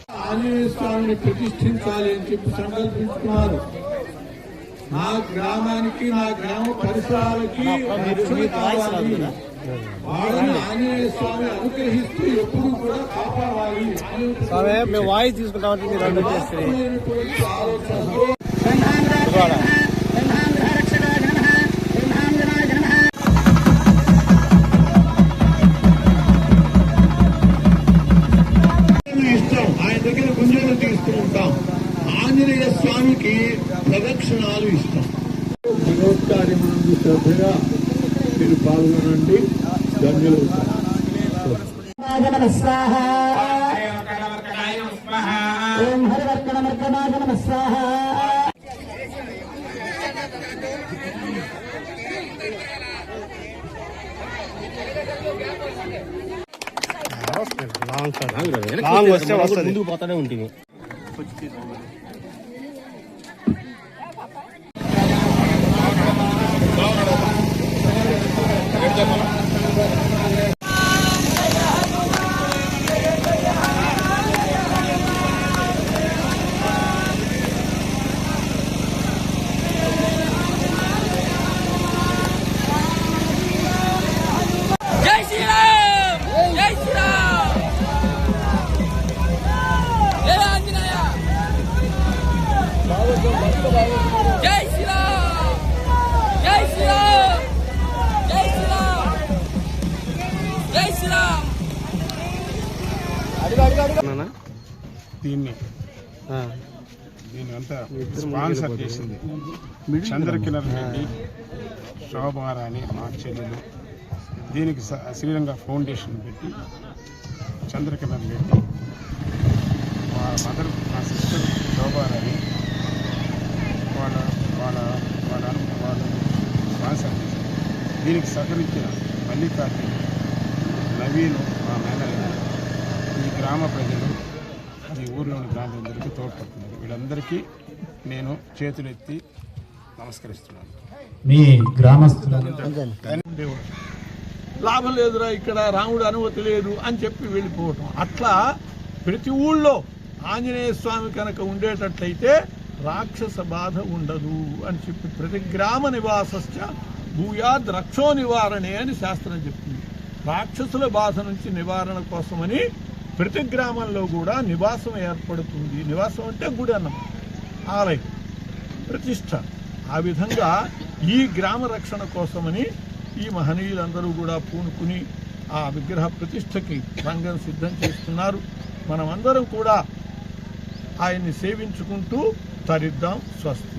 ఆంజనేయ స్వామిని ప్రతిష్ఠించాలి అని చెప్పి సంకల్పించుకున్నారు. నా గ్రామానికి, నా గ్రామ పరిసరాలకి రక్షణ కావాలి, వాళ్ళని ఆంజనేయ స్వామి అనుగ్రహిస్తూ ఎప్పుడు కూడా కాపాడాలి ఆలోచనతో ఆయన దగ్గర గుంజలు తీస్తూ ఉంటాం. ఆంజనేయ స్వామికి ప్రదక్షిణాలు ఇష్టం. దినోత్సవాన్ని శ్రద్ధగా మీరు పాల్గొనండి. ధన్యులు. లాంగ్ వస్తే ముందుకు పోతానే ఉంటుంది. జై శ్రీరామ్, జై శ్రీరామ్, జై శ్రీరామ్, జై శ్రీరామ్. దీన్ని అంతా స్పాన్సర్ చేసింది చంద్రకిరణ్ రెడ్డి, శోభారాణి మా చెల్లెలు. దీనికి శ్రీరంగ ఫౌండేషన్ పెట్టి చంద్రకిరణ్ రెడ్డి, మా మదర్, మా సిస్టర్ శోభారాణి వాళ్ళు స్పాన్సర్ చేశారు. దీనికి సహకరించిన మల్లికార్జున, నవీన్, మా మేనల్ని, ఈ గ్రామ ప్రజలు, ఈ ఊరిలోని గ్రామ ప్రజలకి తోడ్పడుతున్నారు. వీళ్ళందరికీ నేను చేతులెత్తి నమస్కరిస్తున్నాను. మీ గ్రామస్తులు లాభం లేదురా, ఇక్కడ రాముడు అనుమతి లేదు అని చెప్పి వెళ్ళిపోవటం. అట్లా ప్రతి ఊళ్ళో ఆంజనేయ స్వామి కనుక ఉండేటట్లయితే రాక్షస బాధ ఉండదు అని చెప్పి ప్రతి గ్రామ నివాసశ్చ భూయాద్ రక్షో నివారణే అని శాస్త్రం చెప్తుంది. రాక్షసుల బాధ నుంచి నివారణ కోసమని ప్రతి గ్రామంలో కూడా నివాసం ఏర్పడుతుంది. నివాసం అంటే గుడి అన్నమాట, ఆలయం, ప్రతిష్ట. ఆ విధంగా ఈ గ్రామ రక్షణ కోసమని ఈ మహనీయులందరూ కూడా పూనుకుని ఆ విగ్రహ ప్రతిష్టకి రంగం సిద్ధం చేస్తున్నారు. మనమందరం కూడా ఆయన్ని సేవించుకుంటూ తరిద్దాం. స్వస్తి.